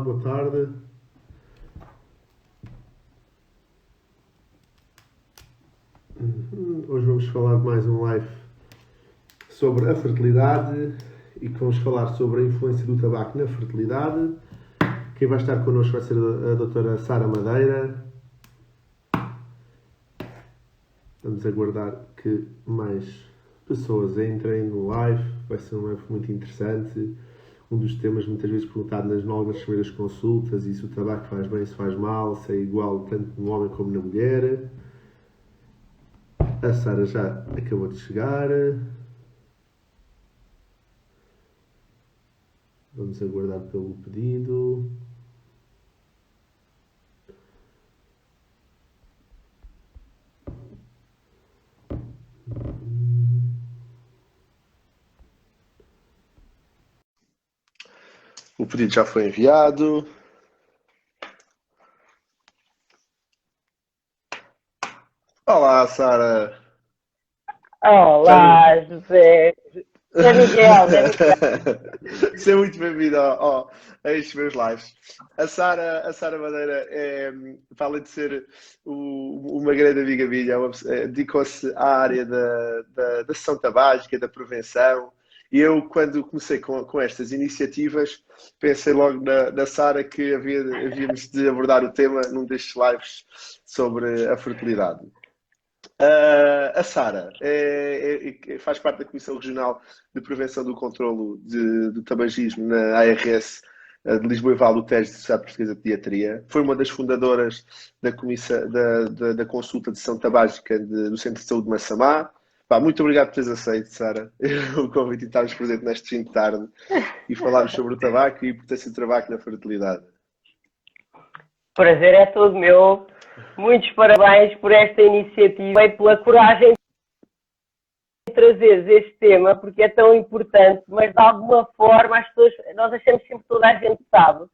boa tarde. Hoje vamos falar de mais um live sobre a fertilidade e vamos falar sobre a influência do tabaco na fertilidade. Quem vai estar connosco vai ser a doutora Sara Madeira. Vamos aguardar que mais pessoas entrem no live. Vai ser um live muito interessante. Um dos temas muitas vezes perguntado nas primeiras consultas, e se o tabaco faz bem, se faz mal, se é igual tanto no homem como na mulher. A Sara já acabou de chegar. Vamos aguardar pelo pedido. O pedido já foi enviado. Olá, Sara. Olá, José. Zé Miguel, Zé Miguel. Seja muito bem-vindo a estes meus lives. A Sara Madeira, para além de ser uma grande amiga minha, dedicou-se à área da sessão tabágica, da prevenção. E eu, quando comecei com estas iniciativas, pensei logo na Sara que havíamos de abordar o tema num destes lives sobre a fertilidade. A Sara faz parte da Comissão Regional de Prevenção do Controlo do Tabagismo na ARS de Lisboa e Vale do Tejo, da Sociedade Portuguesa de Pediatria. Foi uma das fundadoras da da consulta de sessão tabágica do Centro de Saúde de Massamá. Muito obrigado por teres aceito, Sara, o convite e estarmos presente neste fim de tarde e falarmos sobre o tabaco e a importância do tabaco na fertilidade. Prazer é todo meu. Muitos parabéns por esta iniciativa e pela coragem de trazeres este tema, porque é tão importante, mas de alguma forma as pessoas, nós achamos sempre que toda a gente sabe.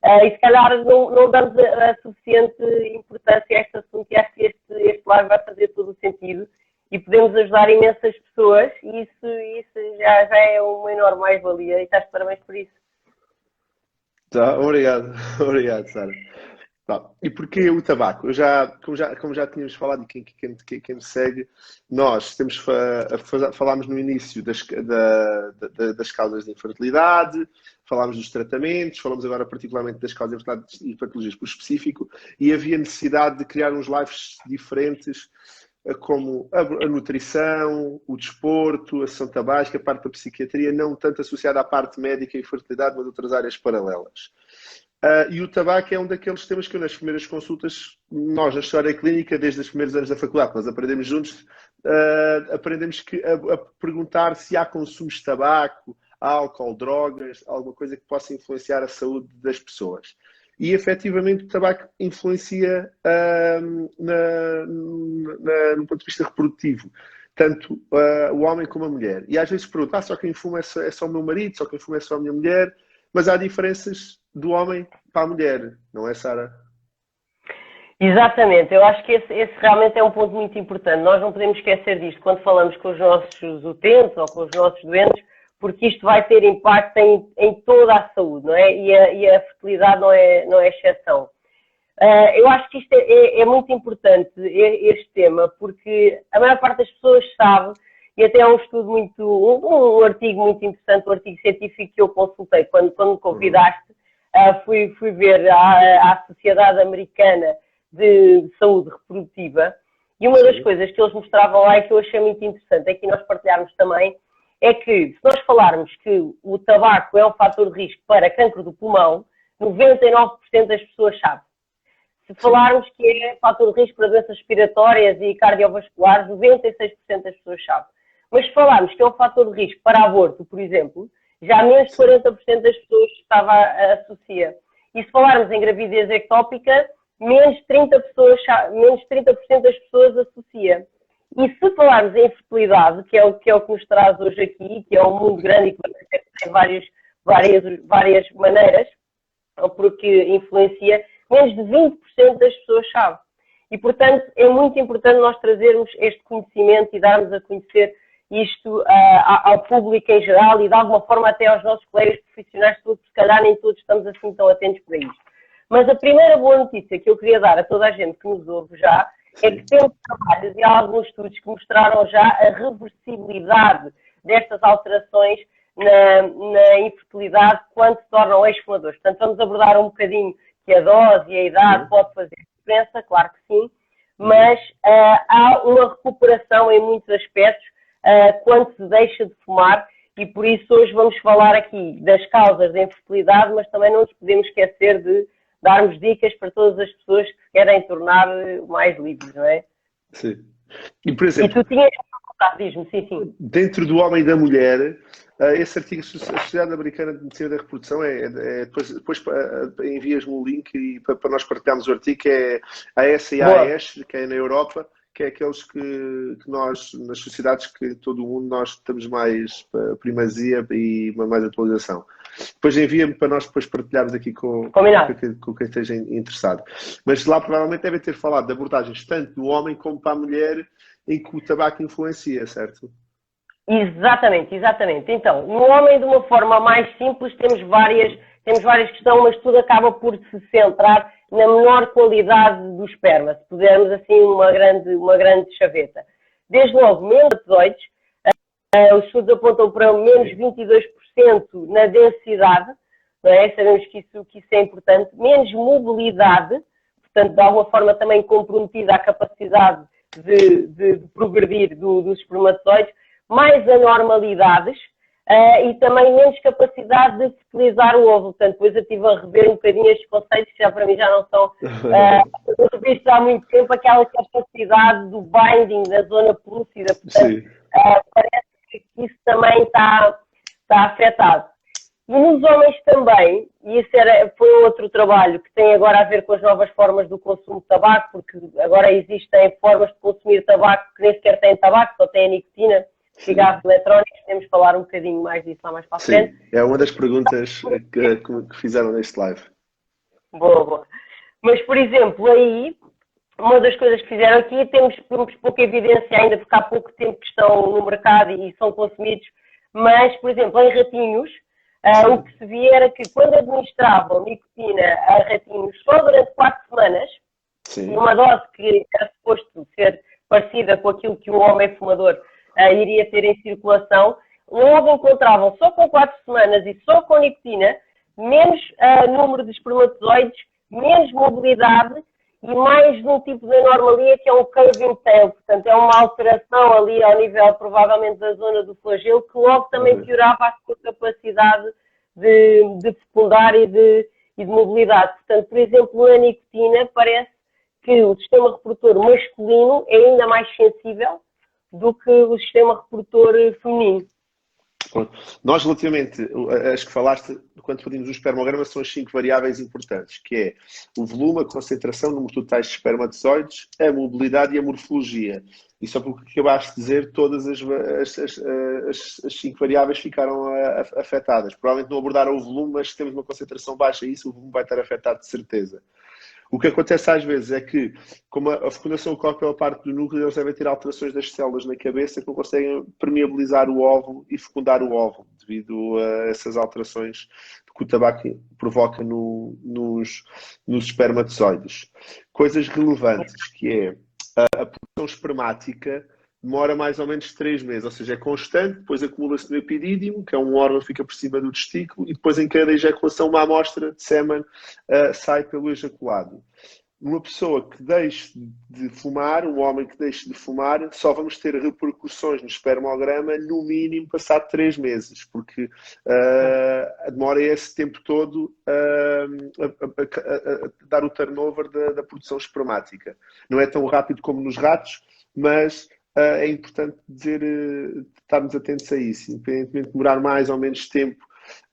E se calhar não damos a suficiente importância a este assunto, e acho que este live vai fazer todo o sentido e podemos ajudar imensas pessoas, e isso já é uma enorme mais-valia, e estás de parabéns por isso. Tá, obrigado, Sara. E porquê o tabaco? Como já tínhamos falado, e quem me segue, nós falámos no início das causas de infertilidade, falámos dos tratamentos, falamos agora particularmente das causas de infertilidade e patologias por específico, e havia necessidade de criar uns lives diferentes, como a nutrição, o desporto, a sessão tabágica, a parte da psiquiatria, não tanto associada à parte médica e fertilidade, mas outras áreas paralelas. E o tabaco é um daqueles temas que eu, nas primeiras consultas, nós na história clínica, desde os primeiros anos da faculdade, nós aprendemos juntos, aprendemos a perguntar se há consumos de tabaco, álcool, drogas, alguma coisa que possa influenciar a saúde das pessoas. E, efetivamente, o tabaco influencia no ponto de vista reprodutivo, tanto o homem como a mulher. E às vezes perguntam, só quem fuma é só o meu marido, só quem fuma é só a minha mulher, mas há diferenças do homem para a mulher, não é, Sara? Exatamente, eu acho que esse realmente é um ponto muito importante. Nós não podemos esquecer disto quando falamos com os nossos utentes ou com os nossos doentes, porque isto vai ter impacto em toda a saúde, não é? E a fertilidade não é exceção. Eu acho que isto é muito importante, este tema, porque a maior parte das pessoas sabe, e até é um estudo um artigo muito interessante, um artigo científico que eu consultei quando me convidaste, fui ver a Sociedade Americana de Saúde Reprodutiva, e uma das coisas que eles mostravam lá e que eu achei muito interessante, aqui nós partilharmos também, é que se nós falarmos que o tabaco é um fator de risco para cancro do pulmão, 99% das pessoas sabem. Se falarmos que é fator de risco para doenças respiratórias e cardiovasculares, 96% das pessoas sabem. Mas se falarmos que é um fator de risco para aborto, por exemplo, já menos de 40% das pessoas associa. E se falarmos em gravidez ectópica, menos de 30% das pessoas associa. E se falarmos em fertilidade, que é o que nos traz hoje aqui, que é um mundo grande e que tem várias maneiras, porque influencia, menos de 20% das pessoas sabem. E, portanto, é muito importante nós trazermos este conhecimento e darmos a conhecer isto ao público em geral e de alguma forma até aos nossos colegas profissionais de saúde, porque se calhar nem todos estamos assim tão atentos para isto. Mas a primeira boa notícia que eu queria dar a toda a gente que nos ouve já é que temos trabalhos e alguns estudos que mostraram já a reversibilidade destas alterações na infertilidade quando se tornam ex-fumadores. Portanto, vamos abordar um bocadinho que a dose e a idade pode fazer diferença, claro que sim, mas há uma recuperação em muitos aspectos quando se deixa de fumar e por isso hoje vamos falar aqui das causas da infertilidade, mas também não nos podemos esquecer de darmos dicas para todas as pessoas que se querem tornar mais livres, não é? Sim. E, por exemplo, e tu tinhas diz-me, sim. Dentro do homem e da mulher, esse artigo, a Sociedade Americana de Medicina da Reprodução, depois envias-me um link e, para nós partilharmos o artigo, que é a SAES, que é na Europa, que é aqueles que nós, nas sociedades que todo o mundo, nós temos mais primazia e mais atualização. Depois envia-me para nós depois partilharmos aqui com quem esteja interessado. Mas lá provavelmente devem ter falado de abordagens tanto do homem como para a mulher em que o tabaco influencia, certo? Exatamente. Então, no homem, de uma forma mais simples, temos várias questões, mas tudo acaba por se centrar na menor qualidade do esperma, se pudermos assim uma grande chaveta. Desde logo, menos azoides, os estudos apontam para menos 22% na densidade, não é? Sabemos que isso é importante, menos mobilidade, portanto, de alguma forma também comprometida a capacidade de progredir dos espermatozoides, mais anormalidades e também menos capacidade de fertilizar o ovo. Portanto, depois eu estive a rever um bocadinho estes conceitos, que já para mim já não são revistos há muito tempo, aquela capacidade do binding da zona pelúcida. Portanto, parece que isso também está afetado. E nos homens também, e isso foi outro trabalho que tem agora a ver com as novas formas do consumo de tabaco, porque agora existem formas de consumir tabaco que nem sequer têm tabaco, só têm a nicotina, cigarros eletrónicos, podemos falar um bocadinho mais disso lá mais para a frente. Sim, é uma das perguntas que fizeram neste live. Boa. Mas, por exemplo, aí, uma das coisas que fizeram aqui, temos pouca evidência ainda, porque há pouco tempo que estão no mercado e são consumidos, mas, por exemplo, em ratinhos, o que se via era que quando administravam nicotina a ratinhos só durante 4 semanas, numa dose que era suposto ser parecida com aquilo que o homem fumador iria ter em circulação, logo encontravam só com 4 semanas e só com nicotina menos número de espermatozoides, menos mobilidade e mais de um tipo de anormalia que é um curving tail, portanto é uma alteração ali ao nível provavelmente da zona do flagelo que logo também piorava a sua capacidade de fecundar e de mobilidade. Portanto, por exemplo, na nicotina parece que o sistema reprodutor masculino é ainda mais sensível do que o sistema reprodutor feminino. Nós, relativamente às que falaste, quando pedimos o espermograma, são as 5 variáveis importantes, que é o volume, a concentração, o número totais de espermatozoides, a mobilidade e a morfologia. E só porque acabaste de dizer, todas as 5 variáveis ficaram afetadas. Provavelmente não abordaram o volume, mas se temos uma concentração baixa, isso o volume vai estar afetado de certeza. O que acontece às vezes é que, como a fecundação ocorre pela parte do núcleo, eles devem ter alterações das células na cabeça que não conseguem permeabilizar o óvulo e fecundar o óvulo, devido a essas alterações que o tabaco provoca nos espermatozoides. Coisas relevantes, que é a produção espermática demora mais ou menos 3 meses, ou seja, é constante, depois acumula-se no epidídimo, que é um órgão que fica por cima do testículo, e depois em cada ejaculação uma amostra de sêmen sai pelo ejaculado. Uma pessoa que deixe de fumar, um homem que deixe de fumar, só vamos ter repercussões no espermograma no mínimo passado 3 meses, porque demora esse tempo todo a dar o turnover da produção espermática. Não é tão rápido como nos ratos, mas é importante estarmos atentos a isso, independentemente de demorar mais ou menos tempo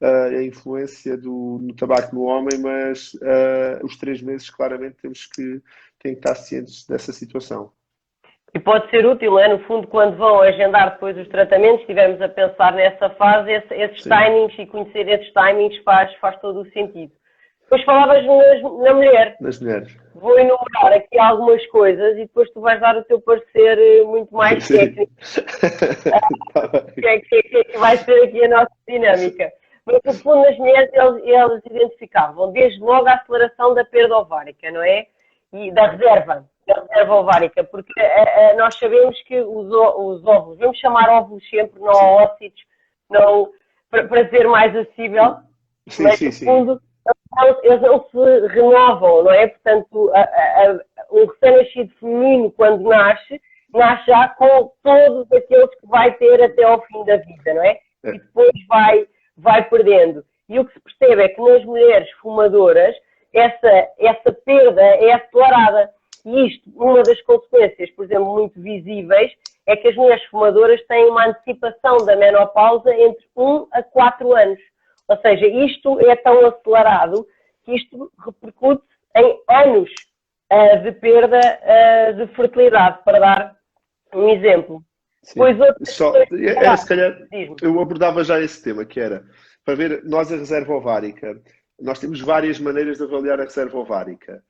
a influência no tabaco no homem, mas os 3 meses claramente tem que estar cientes dessa situação. E pode ser útil, no fundo, quando vão agendar depois os tratamentos, se estivermos a pensar nessa fase, esses timings e conhecer esses timings faz todo o sentido. Depois falavas na mulher. nas mulheres. Vou enumerar aqui algumas coisas e depois tu vais dar o teu parecer muito mais Sim. técnico. Tá bem. Que vai ser aqui a nossa dinâmica. Mas, no fundo, nas mulheres, eles identificavam desde logo a aceleração da perda ovárica, não é? E da reserva ovárica, porque nós sabemos que os óvulos, vamos chamar óvulos sempre, não ócitos, não, para ser mais acessível, mas, no fundo, eles não se renovam, não é? Portanto, um recém-nascido feminino, quando nasce já com todos aqueles que vai ter até ao fim da vida, não é? E depois vai perdendo. E o que se percebe é que nas mulheres fumadoras, essa perda é acelerada. E isto, uma das consequências, por exemplo, muito visíveis, é que as mulheres fumadoras têm uma antecipação da menopausa entre 1 a 4 anos. Ou seja, isto é tão acelerado que isto repercute em anos de perda de fertilidade, para dar um exemplo. Pois se calhar, eu abordava já esse tema, que era, para ver, nós a reserva ovárica, nós temos várias maneiras de avaliar a reserva ovárica.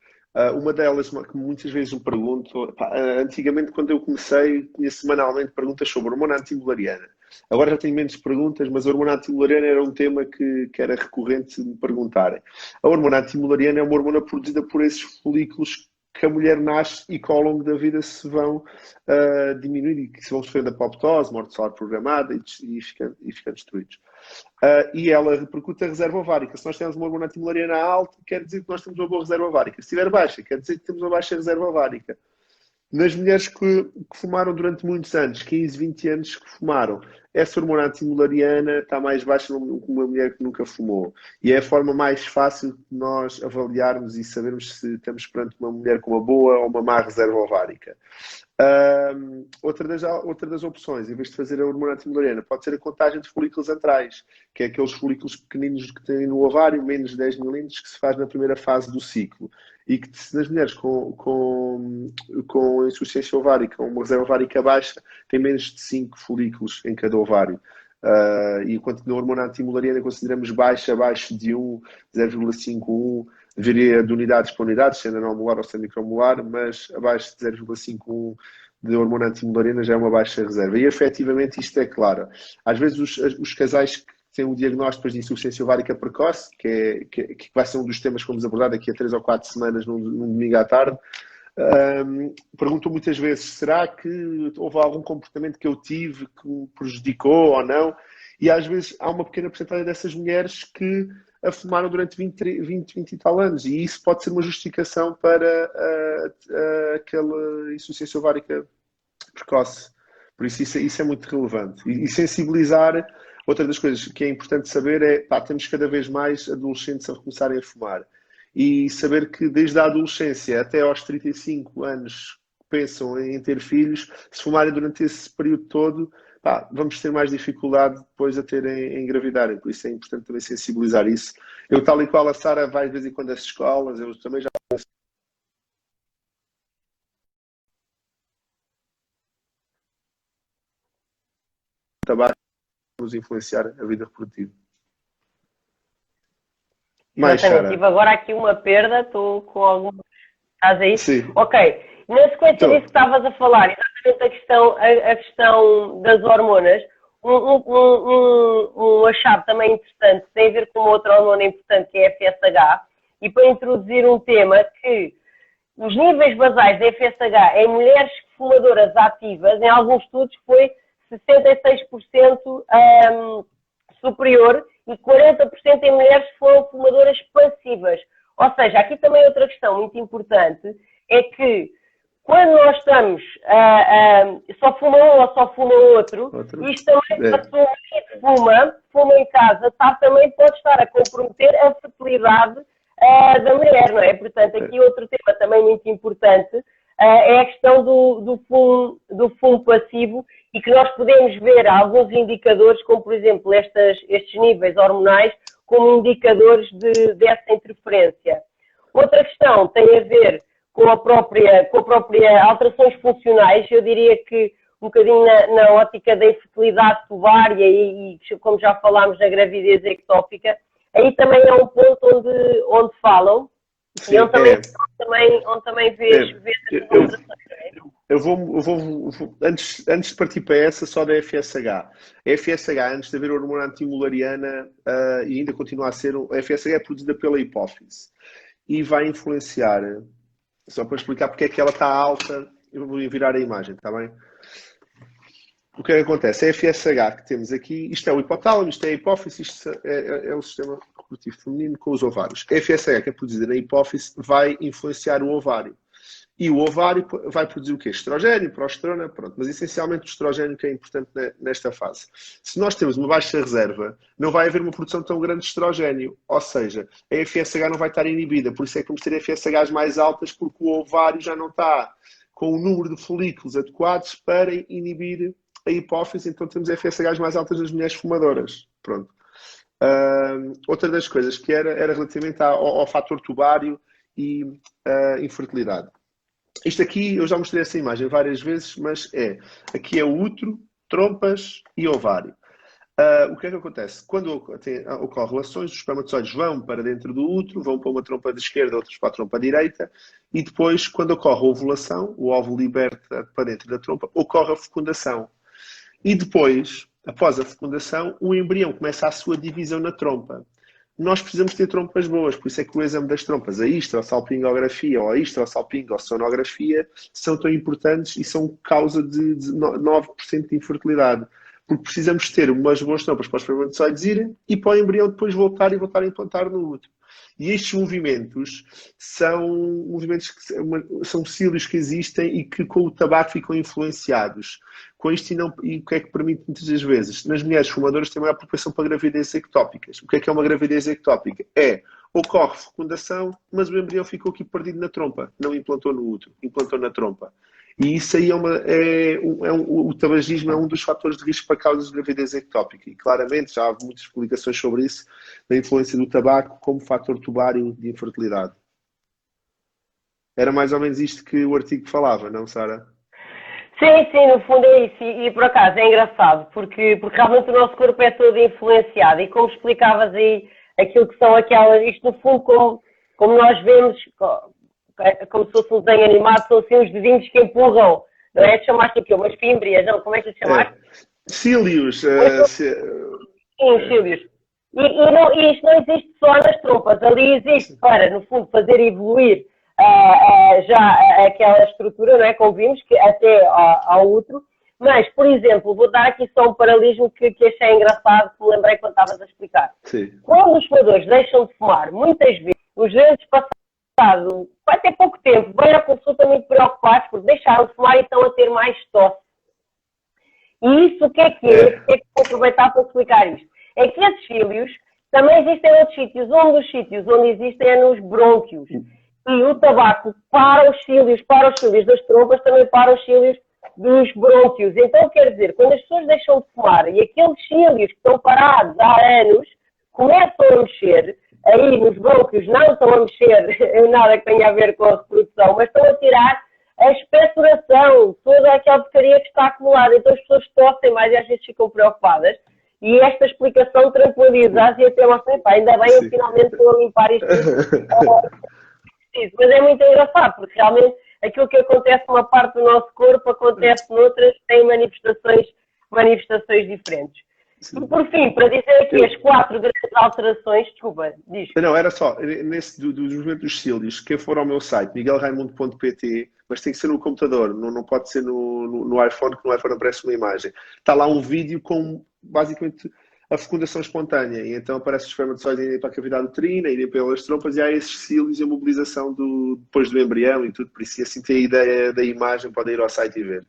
Uma delas, que muitas vezes me pergunto, antigamente quando eu comecei, tinha semanalmente perguntas sobre a hormona antimulariana. Agora já tenho menos perguntas, mas a hormona antimulariana era um tema que era recorrente de me perguntarem. A hormona antimulariana é uma hormona produzida por esses folículos que a mulher nasce e que ao longo da vida se vão diminuir e que se vão sofrendo apoptose, morte solar programada e ficando destruídos. E ela repercute a reserva ovárica. Se nós temos uma hormona antimulariana alta, quer dizer que nós temos uma boa reserva ovárica. Se estiver baixa, quer dizer que temos uma baixa reserva ovárica. Nas mulheres que fumaram durante muitos anos, 15, 20 anos que fumaram, essa hormona antimulariana está mais baixa que uma mulher que nunca fumou. E é a forma mais fácil de nós avaliarmos e sabermos se estamos perante uma mulher com uma boa ou uma má reserva ovárica. Outra das opções, em vez de fazer a hormona antimulariana, pode ser a contagem de folículos antrais, que é aqueles folículos pequeninos que têm no ovário, menos de 10 milímetros, que se faz na primeira fase do ciclo. E que nas mulheres com insuficiência ovárica, uma reserva ovárica baixa, tem menos de 5 folículos em cada ovário. E enquanto na hormona antimulariana consideramos baixa, abaixo de 1, 0,51, varia de unidades para unidades, sendo nanomolar ou sendo micromolar, mas abaixo de 0,51 de hormona antimulariana já é uma baixa reserva. E efetivamente isto é claro. Às vezes os casais que têm um diagnóstico de insuficiência ovárica precoce, que vai ser um dos temas que vamos abordar daqui a 3 ou 4 semanas, num domingo à tarde, perguntam muitas vezes, será que houve algum comportamento que eu tive que me prejudicou ou não? E às vezes há uma pequena porcentagem dessas mulheres que a fumaram durante 20 e tal anos, e isso pode ser uma justificação para aquela insuficiência ovárica precoce. Por isso é muito relevante. E sensibilizar, outra das coisas que é importante saber é, temos cada vez mais adolescentes a começarem a fumar. E saber que desde a adolescência até aos 35 anos pensam em ter filhos, se fumarem durante esse período todo, vamos ter mais dificuldade depois a terem engravidarem. Por isso é importante também sensibilizar isso. Eu, tal e qual a Sara, vai de vez em quando às escolas, eu também já tabaco nos influenciar a vida reprodutiva. Mais, Sara. Tive agora aqui uma perda, estou com algum... Estás aí? Sim. Ok. Na sequência disso que estavas a falar, exatamente a questão das hormonas, um achado também interessante, tem a ver com uma outra hormona importante, que é a FSH, e para introduzir um tema que os níveis basais da FSH em mulheres fumadoras ativas, em alguns estudos, foi 66% superior e 40% em mulheres que foram fumadoras passivas. Ou seja, aqui também outra questão muito importante é que quando nós estamos só fuma um ou só fuma outro, isto também a pessoa que fuma em casa, também pode estar a comprometer a fertilidade da mulher, não é? Portanto, aqui outro tema também muito importante é a questão do fumo passivo e que nós podemos ver alguns indicadores, como por exemplo estes níveis hormonais, como indicadores dessa interferência. Outra questão tem a ver com a própria alterações funcionais, eu diria que um bocadinho na ótica da infertilidade tuvária e como já falámos, na gravidez ectópica, aí também é um ponto onde falam Sim, e onde também vês as eu, alterações. antes de partir para essa, só da FSH. A FSH, antes de haver a hormona antimulariana, e ainda continua a ser, a FSH é produzida pela hipófise e vai influenciar, só para explicar porque é que ela está alta, eu vou virar a imagem, está bem? O que é que acontece? A FSH que temos aqui, isto é o hipotálamo, isto é a hipófise, isto é o sistema reprodutivo feminino com os ovários. A FSH que é produzida na hipófise vai influenciar o ovário. E o ovário vai produzir o quê? Estrogênio, progesterona, pronto. Mas essencialmente o estrogênio que é importante nesta fase. Se nós temos uma baixa reserva, não vai haver uma produção tão grande de estrogênio. Ou seja, a FSH não vai estar inibida. Por isso é que vamos ter FSHs mais altas, porque o ovário já não está com o número de folículos adequados para inibir a hipófise. Então temos FSHs mais altas nas mulheres fumadoras. Pronto. Outra das coisas que era relativamente ao fator tubário e infertilidade. Isto aqui, eu já mostrei essa imagem várias vezes, mas aqui é o útero, trompas e ovário. O que é que acontece? Quando ocorrem relações, os espermatozoides vão para dentro do útero, vão para uma trompa de esquerda, outros para a trompa direita, e depois, quando ocorre a ovulação, o óvulo liberta para dentro da trompa, ocorre a fecundação. E depois, após a fecundação, o embrião começa a sua divisão na trompa. Nós precisamos ter trompas boas, por isso é que o exame das trompas, a histosalpingografia ou a histosalpingosonografia, são tão importantes e são causa de 9% de infertilidade. Porque precisamos ter umas boas trompas para os espermatozoides irem e para o embrião depois voltar a implantar no útero. E estes movimentos são são cílios que existem e que com o tabaco ficam influenciados. Com isto e o que é que permite muitas das vezes? Nas mulheres fumadoras tem maior propensão para gravidez ectópicas. O que é uma gravidez ectópica? Ocorre fecundação, mas o embrião ficou aqui perdido na trompa. Não implantou no útero, implantou na trompa. E isso aí o tabagismo é um dos fatores de risco para causas de gravidez ectópica. E claramente já há muitas publicações sobre isso, da influência do tabaco como fator tubário de infertilidade. Era mais ou menos isto que o artigo falava, não, Sara? Sim, no fundo é isso. E por acaso é engraçado, porque realmente o nosso corpo é todo influenciado. E como explicavas aí, aquilo que são isto no fundo, como nós vemos, como se fosse um desenho animado, são assim os dedinhos que empurram, não é? Chamaste aqui umas fímbrias, não? Como é que lhe chamaste? Cílios. Sim, cílios. E isto não existe só nas trompas, ali existe para, no fundo, fazer evoluir já aquela estrutura, não é? Como vimos, que até ao útero. Mas, por exemplo, vou dar aqui só um paralelismo que achei engraçado, que me lembrei quando estavas a explicar. Sim. Quando os fumadores deixam de fumar, muitas vezes, os doentes passados, vai ter pouco tempo, vêm à consulta muito preocupados porque deixaram de fumar e estão a ter mais tosse. E isso o que é que é? O que é que vou aproveitar para explicar isto? É que esses cílios também existem em outros sítios. Um dos sítios onde existem é nos brônquios. E o tabaco para os cílios das trompas, também para os cílios dos brônquios. Então, quer dizer, quando as pessoas deixam de fumar e aqueles cílios que estão parados há anos começam a mexer, aí nos brônquios não estão a mexer em nada que tenha a ver com a reprodução, mas estão a tirar a expectoração, toda aquela porcaria que está acumulada. Então as pessoas tossem mais e às vezes ficam preocupadas. E esta explicação tranquiliza-as e até mostra, ainda bem, eu finalmente estou a limpar isto. Mas é muito engraçado, porque realmente aquilo que acontece numa parte do nosso corpo acontece noutras, tem manifestações diferentes. Sim. E por fim, para dizer aqui as 4 grandes alterações, desculpa, diz. Não, era só, nesse do desenvolvimento dos cílios, quem for ao meu site, miguelraimundo.pt, mas tem que ser no computador, não pode ser no iPhone, que no iPhone aparece uma imagem. Está lá um vídeo com, basicamente, a fecundação espontânea, e então aparece os espermatozoides irem para a cavidade uterina, irem pelas trompas, e há esses cílios e a mobilização depois do embrião e tudo, por isso, assim tem a ideia da imagem, podem ir ao site e ver.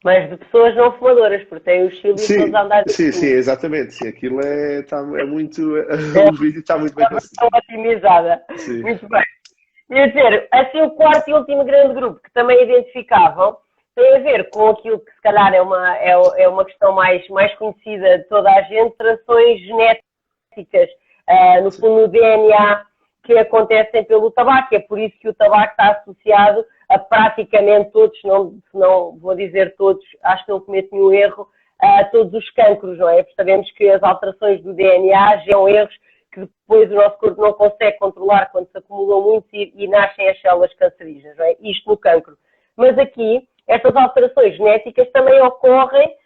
Mas de pessoas não fumadoras, porque têm os cílios todos a andar. Sim, exatamente. Sim, aquilo é muito... o vídeo está muito bem conseguido. Está otimizada. Sim. Muito bem. Quer dizer, assim o quarto e último grande grupo que também identificavam tem a ver com aquilo que se calhar é uma questão mais conhecida de toda a gente, alterações genéticas, no fundo no DNA, que acontecem pelo tabaco. É por isso que o tabaco está associado a praticamente todos, se não vou dizer todos, acho que não cometo nenhum erro, a todos os cancros, não é? Porque sabemos que as alterações do DNA geram erros que depois o nosso corpo não consegue controlar quando se acumulam muito e nascem as células cancerígenas, não é? Isto no cancro. Mas aqui, estas alterações genéticas também ocorrem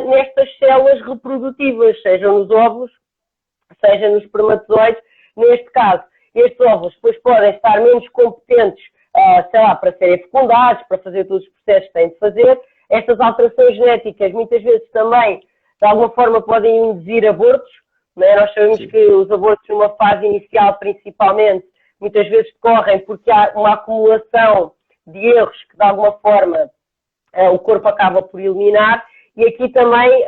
nestas células reprodutivas, seja nos óvulos, seja nos espermatozoides. Neste caso, estes óvulos depois podem estar menos competentes, sei lá, para serem fecundados, para fazer todos os processos que têm de fazer. Estas alterações genéticas muitas vezes também, de alguma forma, podem induzir abortos. Não é? Nós sabemos que os abortos, numa fase inicial principalmente, muitas vezes decorrem porque há uma acumulação de erros que, de alguma forma, o corpo acaba por eliminar. E aqui também,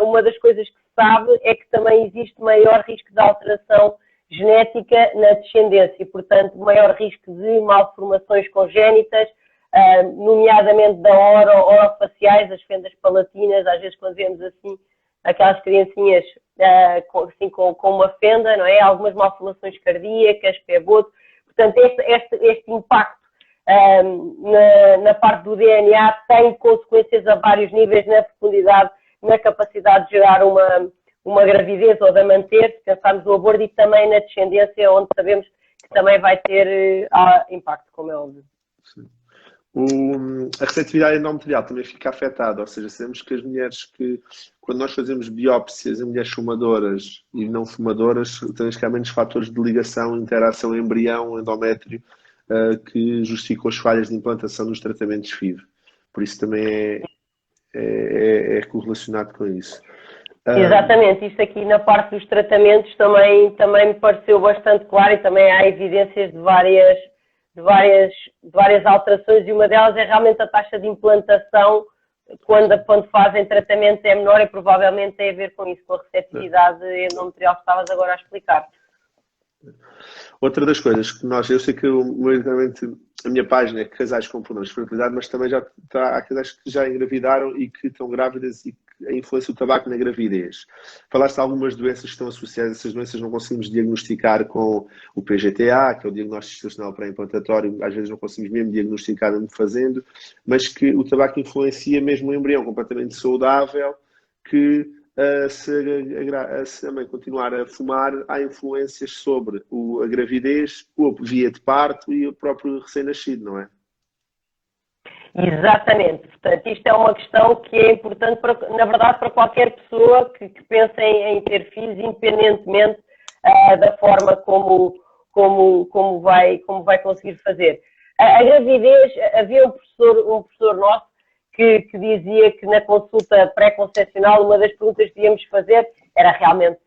uma das coisas que se sabe é que também existe maior risco de alteração genética na descendência e, portanto, maior risco de malformações congénitas, nomeadamente da orofaciais, as fendas palatinas. Às vezes quando vemos assim aquelas criancinhas assim, com uma fenda, não é? Algumas malformações cardíacas, pé-boto. Portanto, este impacto na parte do DNA tem consequências a vários níveis na fecundidade, na capacidade de gerar uma gravidez ou de a manter, se pensarmos no aborto, e também na descendência, onde sabemos que também vai ter impacto, como é óbvio. Sim. A receptividade endometrial também fica afetada, ou seja, sabemos que as mulheres quando nós fazemos biópsias em mulheres fumadoras e não fumadoras, temos que há menos fatores de ligação, interação embrião-endométrio que justificam as falhas de implantação dos tratamentos FIV. Por isso também é correlacionado com isso. Exatamente, isto aqui na parte dos tratamentos também me pareceu bastante claro, e também há evidências de várias alterações, e uma delas é realmente a taxa de implantação quando fazem tratamento é menor, e provavelmente tem a ver com isso, com a receptividade endometrial que estavas agora a explicar. Outra das coisas que eu sei que a minha página é Casais com Problemas de Fertilidade, mas também há casais que já engravidaram e que estão grávidas, e a influência do tabaco na gravidez. Falaste de algumas doenças que estão associadas, essas doenças não conseguimos diagnosticar com o PGTA, que é o diagnóstico institucional pré-implantatório, às vezes não conseguimos mesmo diagnosticar mesmo fazendo, mas que o tabaco influencia mesmo o embrião completamente saudável, que se a mãe continuar a fumar, há influências sobre a gravidez, a via de parto e o próprio recém-nascido, não é? Exatamente. Portanto, isto é uma questão que é importante, na verdade, para qualquer pessoa que pense em ter filhos, independentemente da forma como vai conseguir fazer. A gravidez, havia um professor nosso que dizia que na consulta pré-concepcional uma das perguntas que devíamos fazer era realmente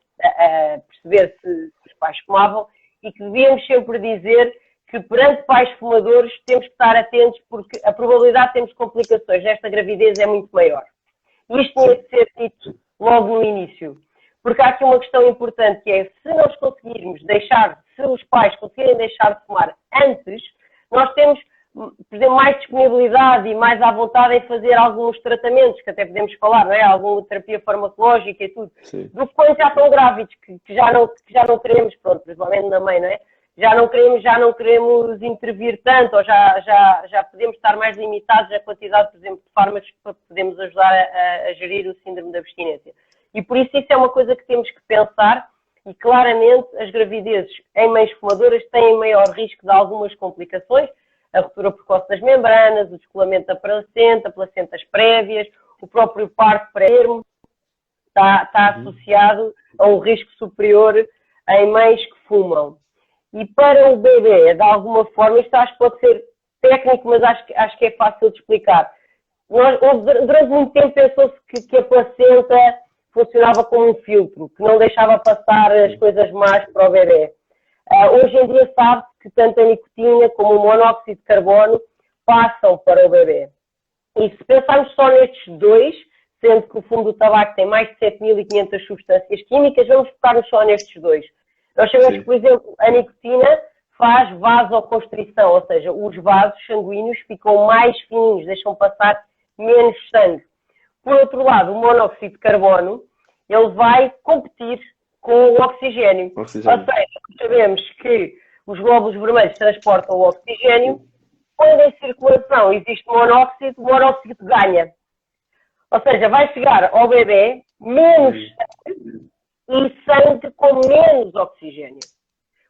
perceber se os pais fumavam, e que devíamos sempre dizer que perante pais fumadores temos que estar atentos, porque a probabilidade de termos complicações nesta gravidez é muito maior. E isto tinha de ser dito logo no início. Porque há aqui uma questão importante, que é, se nós conseguirmos se os pais conseguirem deixar de fumar antes, nós temos, por exemplo, mais disponibilidade e mais à vontade em fazer alguns tratamentos, que até podemos falar, não é? Alguma terapia farmacológica e tudo. Sim. Do que quando já estão grávidos, que já não queremos, pronto, principalmente na mãe, não é? Já não queremos intervir tanto, ou já podemos estar mais limitados na quantidade, por exemplo, de fármacos que podemos ajudar a gerir o síndrome da abstinência. E por isso é uma coisa que temos que pensar, e claramente as gravidezes em mães fumadoras têm maior risco de algumas complicações: a ruptura precoce das membranas, o descolamento da placenta, placentas prévias, o próprio parto pré-termo está associado a um risco superior em mães que fumam. E para o bebê, de alguma forma, isto acho que pode ser técnico, mas acho que é fácil de explicar. Durante muito tempo pensou-se que a placenta funcionava como um filtro, que não deixava passar as coisas más para o bebê. Hoje em dia sabe-se que tanto a nicotina como o monóxido de carbono passam para o bebê. E se pensarmos só nestes dois, sendo que o fumo do tabaco tem mais de 7.500 substâncias químicas, vamos focar-nos só nestes dois. Nós sabemos que, por exemplo, a nicotina faz vasoconstrição, ou seja, os vasos sanguíneos ficam mais fininhos, deixam passar menos sangue. Por outro lado, o monóxido de carbono, ele vai competir com o oxigênio. Ou seja, sabemos que os glóbulos vermelhos transportam o oxigênio. Quando em circulação existe monóxido, o monóxido ganha. Ou seja, vai chegar ao bebê menos sangue e sangue com menos oxigênio,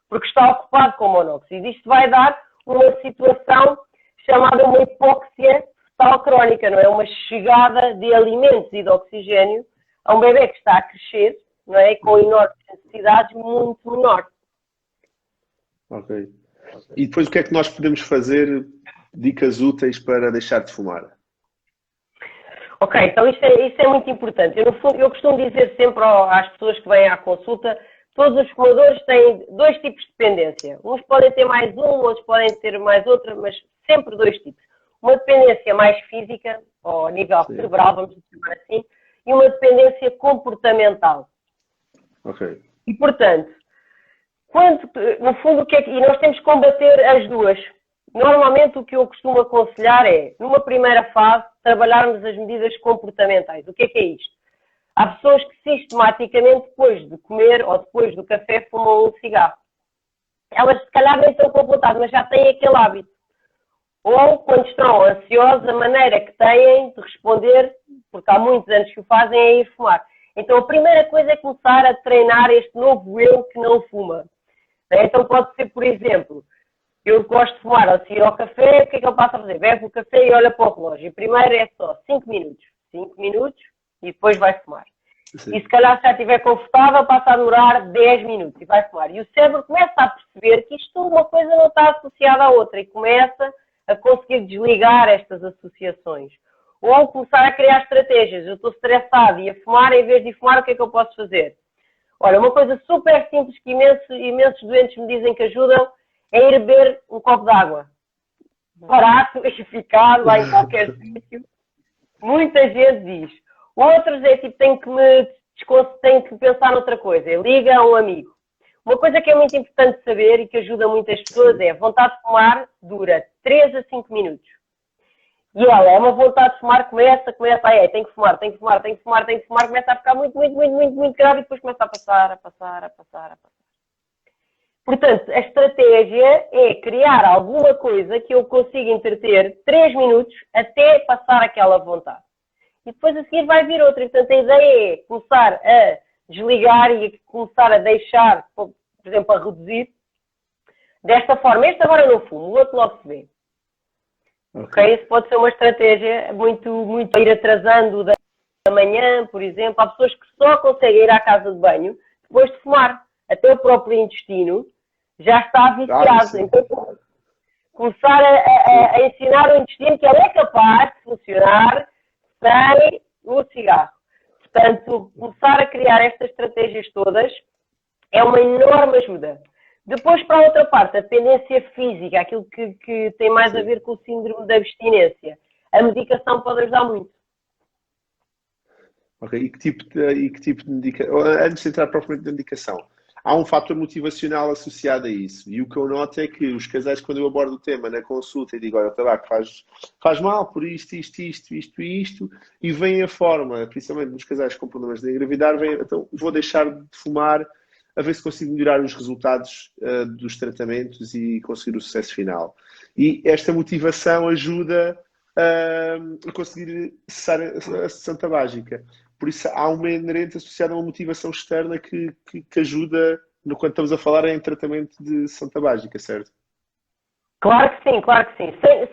porque está ocupado com monóxido. Isto vai dar uma situação chamada uma hipóxia fetal crónica, não é? Uma chegada de alimentos e de oxigênio a um bebê que está a crescer, não é? Com enormes necessidades muito menores. Ok. E depois o que é que nós podemos fazer, dicas úteis para deixar de fumar? Ok, então isso é muito importante. Eu, no fundo, eu costumo dizer sempre às pessoas que vêm à consulta, todos os fumadores têm dois tipos de dependência. Uns podem ter mais um, outros podem ter mais outra, mas sempre dois tipos. Uma dependência mais física, ou a nível cerebral, vamos chamar assim, e uma dependência comportamental. Ok. E, portanto, no fundo, e nós temos que combater as duas. Normalmente, o que eu costumo aconselhar é, numa primeira fase, trabalharmos as medidas comportamentais. O que é isto? Há pessoas que sistematicamente, depois de comer ou depois do café, fumam um cigarro. Elas, se calhar, nem estão com vontade, mas já têm aquele hábito. Ou, quando estão ansiosas, a maneira que têm de responder, porque há muitos anos que o fazem, é ir fumar. Então, a primeira coisa é começar a treinar este novo eu que não fuma. Então, pode ser, por exemplo, eu gosto de fumar ao sair ao café, o que é que eu passo a fazer? Bebe o café e olha para o relógio. E primeiro é só 5 minutos. 5 minutos e depois vai fumar. Sim. E se calhar, se já estiver confortável, passa a durar 10 minutos e vai fumar. E o cérebro começa a perceber que isto, uma coisa não está associada à outra e começa a conseguir desligar estas associações. Ou começar a criar estratégias. Eu estou estressado e a fumar, em vez de fumar, o que é que eu posso fazer? Olha, uma coisa super simples que imensos doentes me dizem que ajudam é ir beber um copo de água. Barato, eficaz, lá em qualquer sítio. Muita gente diz. Outros é tipo, tenho que pensar noutra coisa. Liga a um amigo. Uma coisa que é muito importante saber e que ajuda muitas pessoas é a vontade de fumar dura 3 a 5 minutos. E ela é uma vontade de fumar, começa, tem que fumar, começa a ficar muito grave e depois começa a passar. Portanto, a estratégia é criar alguma coisa que eu consiga entreter 3 minutos até passar aquela vontade. E depois a seguir vai vir outra. E, portanto, a ideia é começar a desligar e começar a deixar, por exemplo, a reduzir. Desta forma, este agora não fumo, o outro logo se vê. Okay? Isso pode ser uma estratégia muito ir atrasando da manhã, por exemplo. Há pessoas que só conseguem ir à casa de banho depois de fumar. Até o próprio intestino já está viciado. Então, começar a ensinar o intestino que ele é capaz de funcionar sem o cigarro. Portanto, começar a criar estas estratégias todas é uma enorme ajuda. Depois, para a outra parte, a dependência física, aquilo que tem mais a ver com o síndrome da abstinência. A medicação pode ajudar muito. Ok, e que tipo de medicação? Antes de entrar propriamente na medicação, há um fator motivacional associado a isso. E o que eu noto é que os casais, quando eu abordo o tema na consulta e digo, olha, o tabaco faz mal por isto, e vem a forma, principalmente nos casais com problemas de engravidar, então vou deixar de fumar a ver se consigo melhorar os resultados dos tratamentos e conseguir o sucesso final. E esta motivação ajuda a conseguir cessar a sessão tabágica. Por isso há uma inerente associada a uma motivação externa que ajuda quando estamos a falar em tratamento de sessão tabágica, certo? Claro que sim.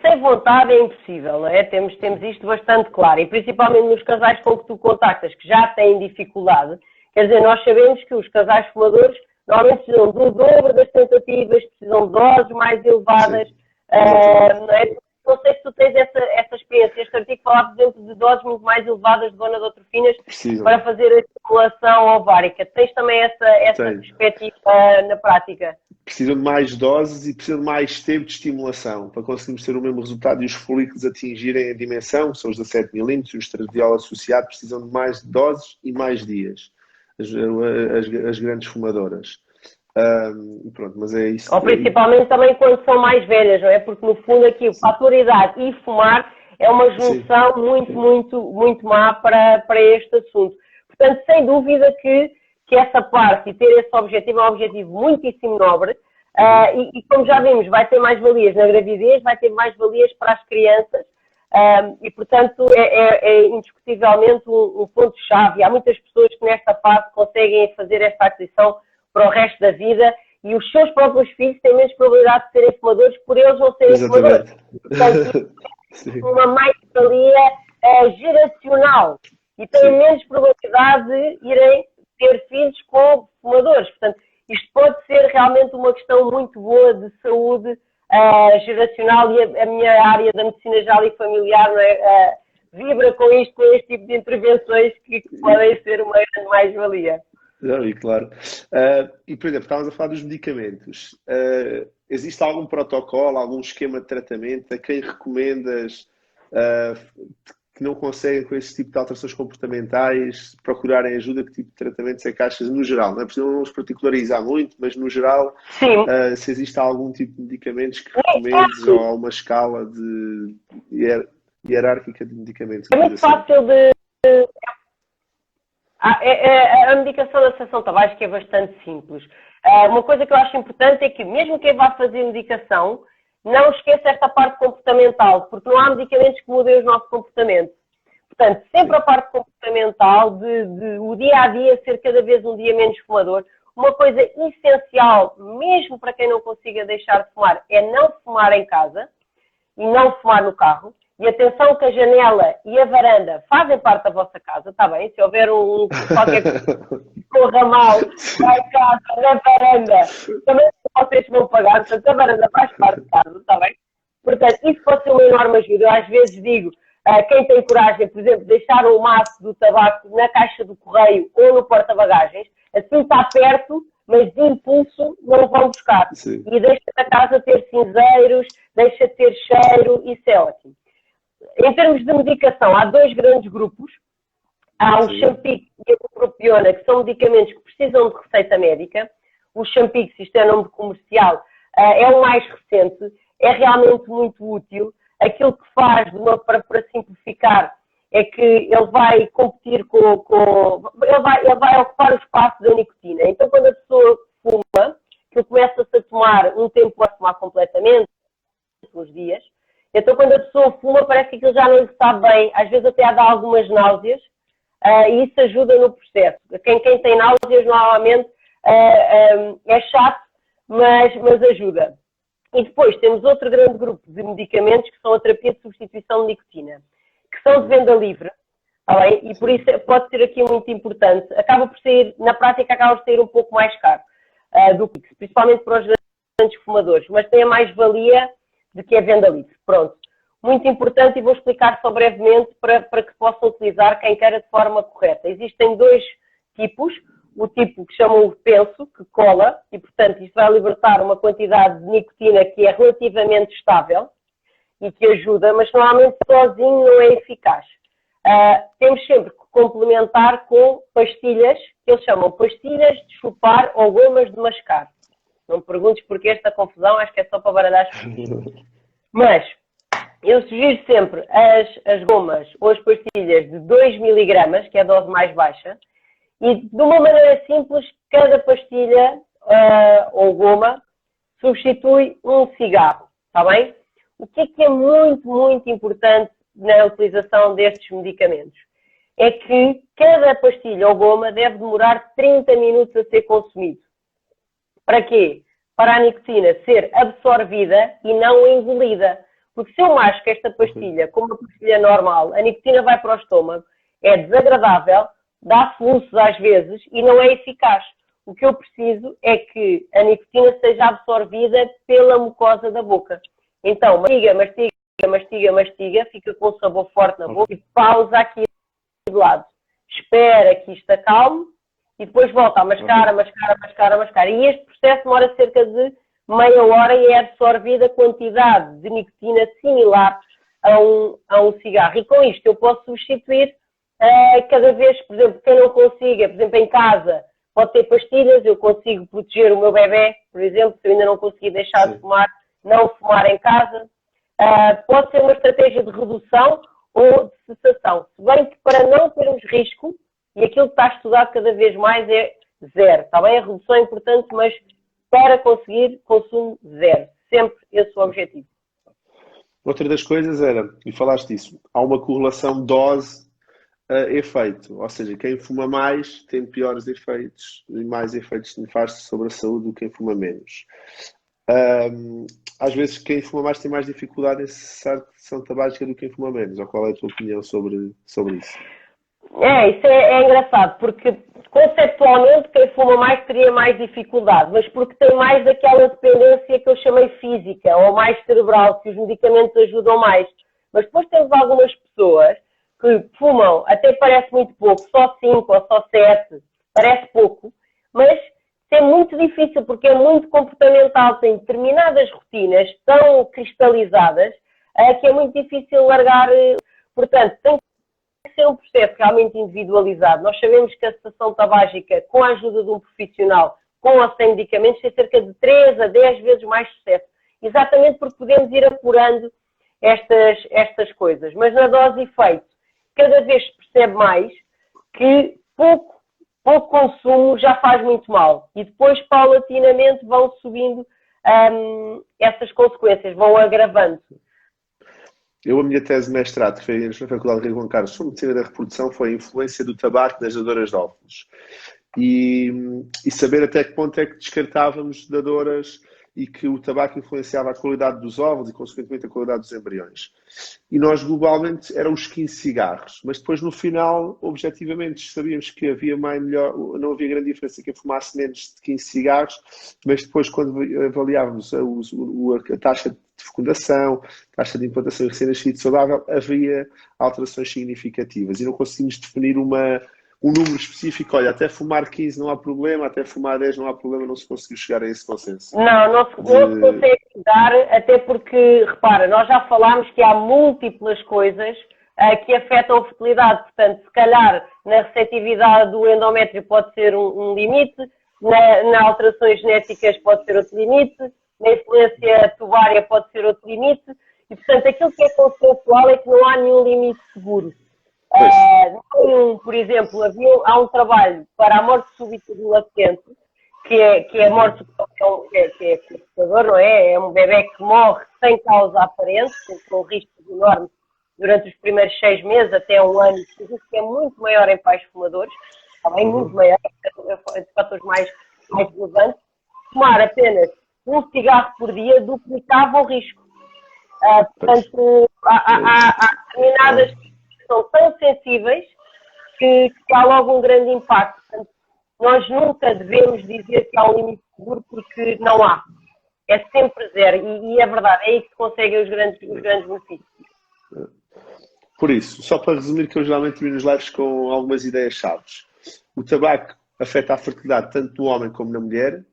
Sem vontade é impossível, não é? Temos isto bastante claro. E principalmente nos casais com que tu contactas, que já têm dificuldade. Quer dizer, nós sabemos que os casais fumadores normalmente precisam do dobro das tentativas, precisam de doses mais elevadas. Não é? Não sei se tu tens essa experiência. Este artigo falava, por exemplo, de doses muito mais elevadas de gonadotrofinas para fazer a estimulação ovárica. Tens também essa perspectiva na prática? Precisam de mais doses e precisam de mais tempo de estimulação para conseguirmos ter o mesmo resultado e os folículos atingirem a dimensão, que são os 17 milímetros, e o estradiol associado precisam de mais doses e mais dias. As grandes fumadoras. Pronto, mas é isso. Ou principalmente também quando são mais velhas, não é? Porque no fundo aqui o fator idade e fumar é uma junção muito má para este assunto. Portanto, sem dúvida que essa parte e ter esse objetivo é um objetivo muitíssimo nobre e como já vimos, vai ter mais valias na gravidez, vai ter mais valias para as crianças E, portanto, é indiscutivelmente um ponto-chave. Há muitas pessoas que nesta fase conseguem fazer esta aquisição para o resto da vida e os seus próprios filhos têm menos probabilidade de serem fumadores por eles não serem fumadores. Portanto, uma mais-valia geracional e têm menos probabilidade de irem ter filhos com fumadores. Portanto, isto pode ser realmente uma questão muito boa de saúde geracional e a minha área da medicina geral e familiar, não é? Vibra com isto, com este tipo de intervenções que podem ser uma grande mais-valia. Não, e claro. E, por exemplo, estávamos a falar dos medicamentos. Existe algum protocolo, algum esquema de tratamento a quem recomendas que não conseguem com esse tipo de alterações comportamentais procurarem ajuda? Que tipo de tratamentos é que achas no geral? Não é preciso nos particularizar muito, mas no geral, se existe algum tipo de medicamentos que recomendes ou há uma escala de hierárquica de medicamentos? É muito fácil de... A medicação da cessação tabágica é bastante simples. Uma coisa que eu acho importante é que, mesmo quem vá fazer medicação, não esqueça esta parte comportamental, porque não há medicamentos que mudem o nosso comportamento. Portanto, sempre a parte comportamental de o dia-a-dia ser cada vez um dia menos fumador. Uma coisa essencial, mesmo para quem não consiga deixar de fumar, é não fumar em casa e não fumar no carro. E atenção que a janela e a varanda fazem parte da vossa casa, está bem? Se houver qualquer coisa que corra mal lá em casa, na varanda, também vocês vão pagar, portanto a varanda faz parte da casa, está bem? Portanto, isso pode ser uma enorme ajuda. Eu às vezes digo, quem tem coragem, por exemplo, deixar o maço do tabaco na caixa do correio ou no porta-bagagens, assim está perto, mas de impulso não vão buscar. Sim. E deixa a casa ter cinzeiros, deixa ter cheiro, isso é ótimo. Em termos de medicação, há dois grandes grupos. Há o Champix e a Bupropiona, que são medicamentos que precisam de receita médica. O Champix, isto é nome comercial, é o mais recente, é realmente muito útil. Aquilo que faz, para simplificar, é que ele vai competir ele vai ocupar o espaço da nicotina. Então, quando a pessoa fuma, que começa-se a tomar, um tempo a fumar completamente, uns dias. Então, quando a pessoa fuma, parece que aquilo já não lhe sabe bem. Às vezes até há algumas náuseas e isso ajuda no processo. Quem tem náuseas, normalmente, é chato, mas ajuda. E depois temos outro grande grupo de medicamentos que são a terapia de substituição de nicotina, que são de venda livre, tá bem? E por isso pode ser aqui muito importante. Acaba por sair, na prática, acaba por sair um pouco mais caro do que isso, principalmente para os grandes fumadores, mas tem a mais-valia de que é venda livre. Pronto. Muito importante e vou explicar só brevemente para que possam utilizar quem queira de forma correta. Existem dois tipos. O tipo que chamam o penso, que cola, e portanto isto vai libertar uma quantidade de nicotina que é relativamente estável e que ajuda, mas normalmente sozinho não é eficaz. Temos sempre que complementar com pastilhas, que eles chamam pastilhas de chupar ou gomas de mascar. Não me perguntes porquê esta confusão, acho que é só para baralhar as pastilhas. Mas eu sugiro sempre as gomas ou as pastilhas de 2 mg, que é a dose mais baixa, e de uma maneira simples, cada pastilha ou goma substitui um cigarro, está bem? O que é muito, muito importante na utilização destes medicamentos? É que cada pastilha ou goma deve demorar 30 minutos a ser consumido. Para quê? Para a nicotina ser absorvida e não engolida. Porque se eu masco esta pastilha como uma pastilha normal, a nicotina vai para o estômago, é desagradável, dá soluços às vezes e não é eficaz. O que eu preciso é que a nicotina seja absorvida pela mucosa da boca. Então, mastiga, fica com um sabor forte na boca e pausa aqui do lado. Espera que isto acalme e depois volta a mascar. E este processo demora cerca de meia hora e é absorvida quantidade de nicotina similar a um cigarro. E com isto eu posso substituir cada vez, por exemplo, quem não consiga, por exemplo, em casa, pode ter pastilhas, eu consigo proteger o meu bebê, por exemplo, se eu ainda não conseguir deixar de fumar, não fumar em casa. Pode ser uma estratégia de redução ou de cessação. Se bem que para não termos risco, e aquilo que está estudado cada vez mais é zero, está bem? A redução é importante, mas para conseguir consumo zero. Sempre esse é o objetivo. Outra das coisas era, e falaste disso, há uma correlação dose-efeito, ou seja, quem fuma mais tem piores efeitos e mais efeitos nefastos sobre a saúde do que quem fuma menos. Ahm, Às vezes quem fuma mais tem mais dificuldade em cessar a sessão tabágica do que quem fuma menos. Ou qual é a tua opinião sobre isso? Isso é engraçado, porque conceptualmente quem fuma mais teria mais dificuldade, mas porque tem mais aquela dependência que eu chamei física, ou mais cerebral, que os medicamentos ajudam mais. Mas depois temos algumas pessoas que fumam, até parece muito pouco, só 5 ou só 7, parece pouco, mas é muito difícil, porque é muito comportamental, tem determinadas rotinas tão cristalizadas, que é muito difícil largar. Portanto, tem que ser um processo realmente individualizado. Nós sabemos que a cessação tabágica, com a ajuda de um profissional, com ou sem medicamentos, tem cerca de 3 a 10 vezes mais sucesso. Exatamente porque podemos ir apurando estas coisas. Mas na dose e efeito, cada vez se percebe mais que pouco consumo já faz muito mal. E depois, paulatinamente, vão subindo essas consequências, vão agravando. A minha tese de mestrado, que foi na Faculdade de Rio Juan Carlos, sobre medicina da reprodução, foi a influência do tabaco nas dadoras de óvulos. E saber até que ponto é que descartávamos dadoras e que o tabaco influenciava a qualidade dos óvulos e, consequentemente, a qualidade dos embriões. E nós, globalmente, eram os 15 cigarros. Mas depois, no final, objetivamente, sabíamos que não havia grande diferença quem fumasse menos de 15 cigarros, mas depois, quando avaliávamos a taxa de fecundação, taxa de implantação e recém-nascido saudável, havia alterações significativas. E não conseguimos definir um número específico. Olha, até fumar 15 não há problema, até fumar 10 não há problema, não se conseguiu chegar a esse consenso. Não se consegue dar, até porque, repara, nós já falámos que há múltiplas coisas que afetam a fertilidade. Portanto, se calhar, na receptividade do endométrio pode ser um limite, na alterações genéticas pode ser outro limite, na influência tumária pode ser outro limite, e, portanto, aquilo que é consensual é que não há nenhum limite seguro. Por exemplo, há um trabalho para a morte súbita do lactente, que é a morte que é assustador, não é? É um bebê que morre sem causa aparente, com riscos enormes durante os primeiros 6 meses, até um ano, que é muito maior em pais fumadores, também muito maior, é de fatores mais relevantes. Fumar apenas um cigarro por dia duplicava o risco. Portanto, há determinadas que são tão sensíveis que há logo um grande impacto. Portanto, nós nunca devemos dizer que há um limite seguro, porque não há. É sempre zero. E é verdade, é aí que se conseguem os grandes benefícios. Por isso, só para resumir, que eu geralmente termino os lives com algumas ideias-chave. O tabaco afeta a fertilidade tanto no homem como na mulher.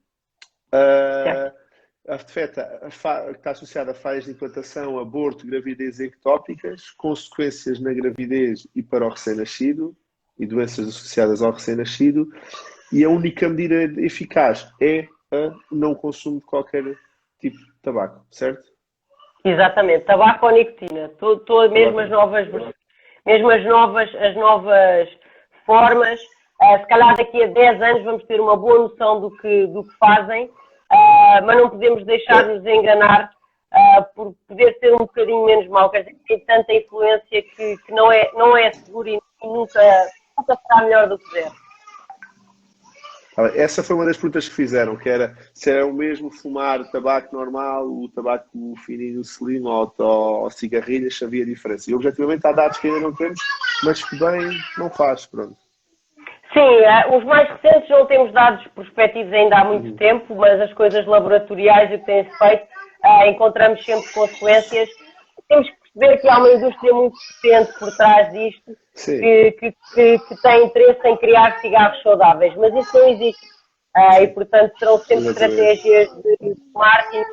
Está associada a falhas de implantação, aborto, gravidez ectópicas, consequências na gravidez e para o recém-nascido, e doenças associadas ao recém-nascido, e a única medida eficaz é o não consumo de qualquer tipo de tabaco, certo? Exatamente, tabaco ou nicotina, mesmo as novas formas, se calhar daqui a 10 anos vamos ter uma boa noção do que fazem, mas não podemos deixar-nos enganar por poder ser um bocadinho menos mau, quer dizer, tem tanta influência que não é seguro e nunca será melhor do que zero. Essa foi uma das perguntas que fizeram, que era se era o mesmo fumar tabaco normal, o tabaco fininho, slim ou cigarrilhas, se havia diferença. E objetivamente há dados que ainda não temos, mas que bem não faz, pronto. Sim, os mais recentes não temos dados prospectivos ainda há muito tempo, mas as coisas laboratoriais e o que tem-se feito, encontramos sempre consequências. Temos que perceber que há uma indústria muito potente por trás disto, que tem interesse em criar cigarros saudáveis, mas isso não existe. E, portanto, serão sempre estratégias de marketing,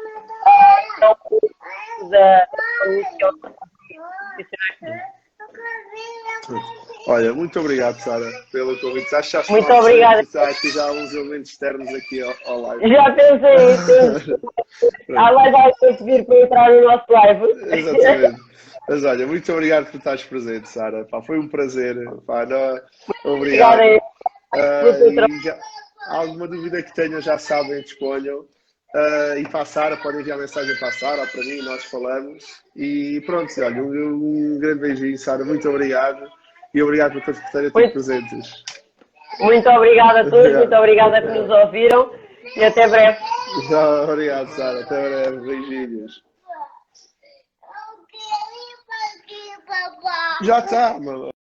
não da Olha, muito obrigado, Sara, pelo convite. Acho que muito obrigada. Já há uns elementos externos aqui ao live. Já pensei. Há mais alguém que vir para entrar no nosso live. Exatamente. Mas olha, muito obrigado por estares presente, Sara. Foi um prazer. Obrigado. Alguma dúvida que tenham, já sabem, disponham. E para a Sara, podem enviar mensagem para a Sara ou para mim, nós falamos. E pronto, olha, um grande beijinho, Sara, muito obrigado. E obrigado por todos estarem aqui presentes. Muito obrigada a todos, muito obrigada que nos ouviram e até breve. Obrigado, Sara, até breve, beijinhos. Já está, mano.